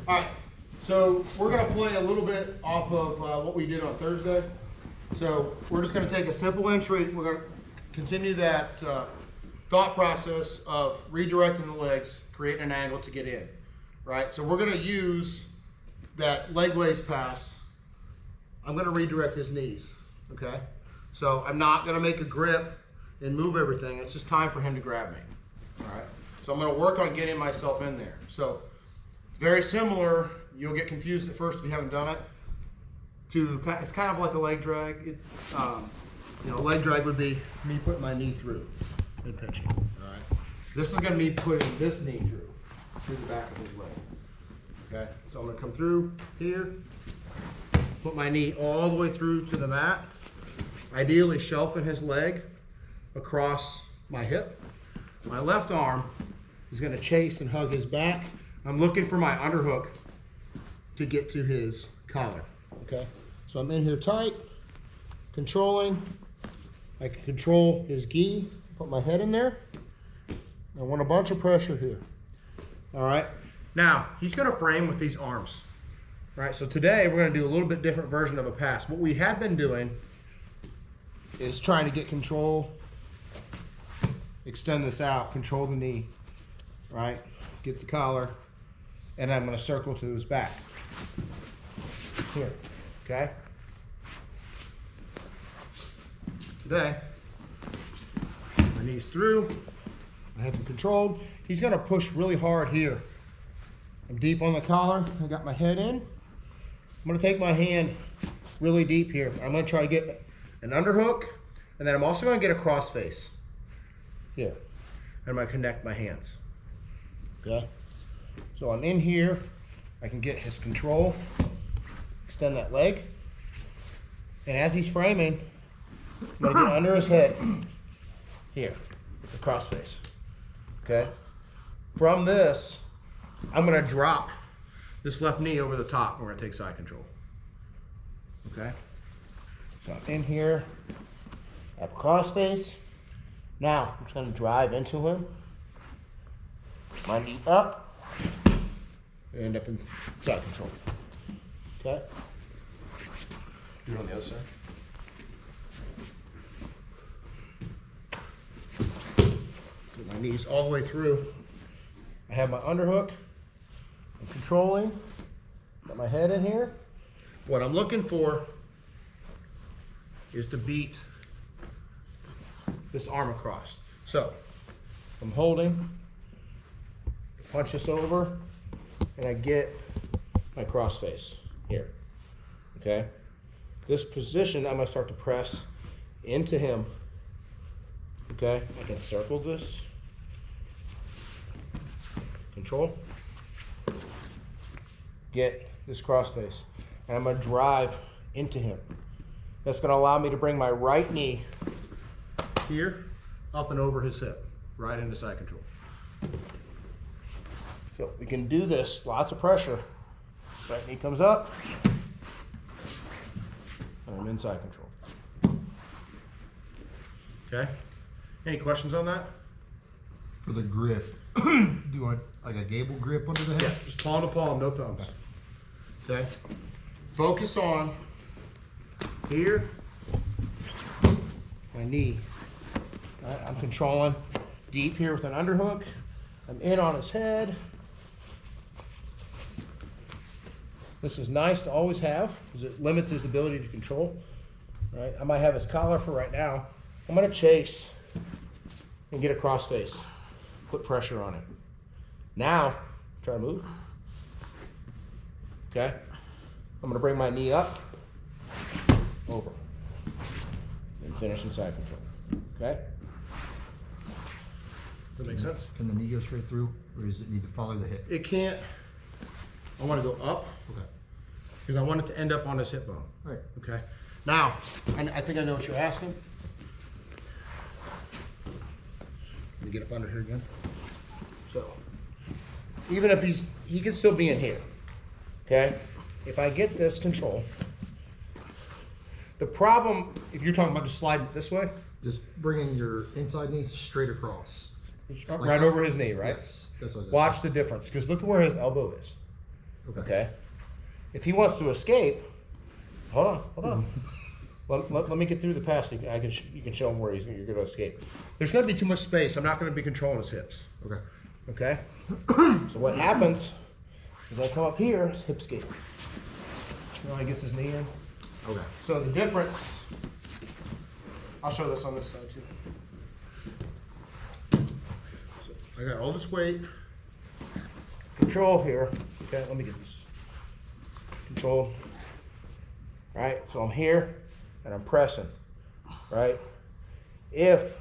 All right, so we're gonna play a little bit off of what we did on Thursday. So we're just gonna take a simple entry. We're gonna continue that thought process of redirecting the legs, creating an angle to get in, right? So we're gonna use that leg lace pass. I'm gonna redirect his knees, okay? So I'm not gonna make a grip and move everything. It's just time for him to grab me, all right? So I'm gonna work on getting myself in there. So it's very similar. You'll get confused at first if you haven't done it. It's kind of like a leg drag. You know, leg drag would be me putting my knee through and pinching, all right? This is gonna be putting this knee through the back of his leg, okay? So I'm gonna come through here, put my knee all the way through to the mat, ideally shelving his leg across my hip. My left arm is gonna chase and hug his back. I'm looking for my underhook to get to his collar, okay? So I'm in here tight, controlling. I can control his gi, put my head in there. I want a bunch of pressure here, all right? Now, he's gonna frame with these arms, right? So today, we're gonna do a little bit different version of a pass. What we have been doing is trying to get control, extend this out, control the knee, right? Get the collar, and I'm gonna circle to his back. Here, okay? Today, my knee's through, I have him controlled. He's gonna push really hard here. I'm deep on the collar, I got my head in. I'm gonna take my hand really deep here. I'm gonna try to get an underhook, and then I'm also gonna get a cross face. Here, and I'm gonna connect my hands, okay? So I'm in here, I can get his control, extend that leg, and as he's framing, I'm gonna get under his head, here, the cross face, okay? From this, I'm gonna drop this left knee over the top, and we're gonna take side control, okay? So I'm in here, I have a cross face. Now, I'm just gonna drive into him, my knee up, and end up in side control, okay? You're on the other side. Get my knees all the way through. I have my underhook. I'm controlling. Got my head in here. What I'm looking for is to beat this arm across. So I'm holding, punch this over, and I get my cross face here. Okay? This position, I'm gonna start to press into him. Okay? I can circle this. Control. Get this cross face. And I'm gonna drive into him. That's gonna allow me to bring my right knee here, up and over his hip, right into side control. So we can do this, lots of pressure. Right knee comes up, and I'm in side control. Okay? Any questions on that? For the grip, do you want like a gable grip under the head? Yeah, just palm to palm, no thumbs. Okay? Focus on here, my knee. All right, I'm controlling deep here with an underhook. I'm in on his head. This is nice to always have because it limits his ability to control. All right, I might have his collar for right now. I'm gonna chase and get a cross face. Put pressure on it. Now, try to move. Okay? I'm gonna bring my knee up, over, and finish in side control. Okay? Does that make sense? Can the knee go straight through, or does it need to follow the hip? It can't. I want to go up. Okay. Because I want it to end up on his hip bone. Right. Okay. Now, I think I know what you're asking. Let me get up under here again. So, even if he can still be in here. Okay. If I get this control, the problem, if you're talking about just sliding it this way, Just bringing your inside knee straight across. right over his knee, right? Yes, that's what I was Watch the difference, because look at where his elbow is. Okay. If he wants to escape, hold on. Let me get through the pass. You can show him where you're going to escape. There's going to be too much space. I'm not going to be controlling his hips. Okay. Okay. So what happens is I come up here, his hip escape. Now he gets his knee in. Okay. So the difference. I'll show this on this side too. So I got all this weight. Control here. Okay, let me get this. Control. Right, so I'm here and I'm pressing. Right? If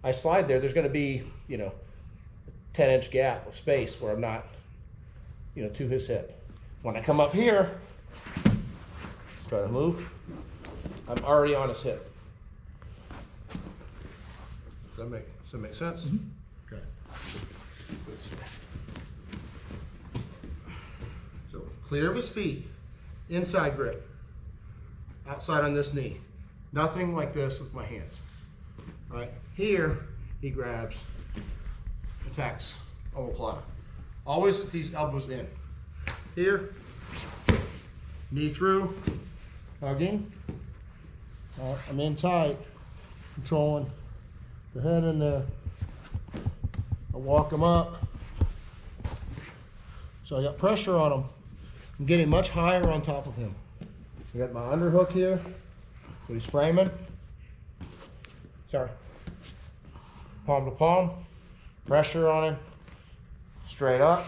I slide there, there's going to be, you know, a 10-inch gap of space where I'm not, you know, to his hip. When I come up here, try to move, I'm already on his hip. Does that make sense? Mm-hmm. Okay. So clear of his feet, inside grip, outside on this knee. Nothing like this with my hands. All right, here he grabs, attacks omoplata. Always with these elbows in. Here, knee through, hugging. I'm in tight, controlling the head in there. I walk him up. So I got pressure on him. I'm getting much higher on top of him. I got my underhook here. So he's framing. Sorry. Palm to palm. Pressure on him. Straight up.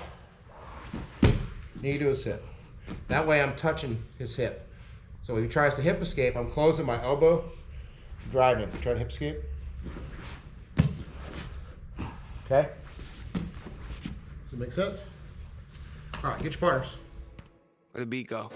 Knee to his hip. That way I'm touching his hip. So if he tries to hip escape, I'm closing my elbow, driving him. Try to hip escape. Okay? Does it make sense? All right, get your partners. Where the beat go?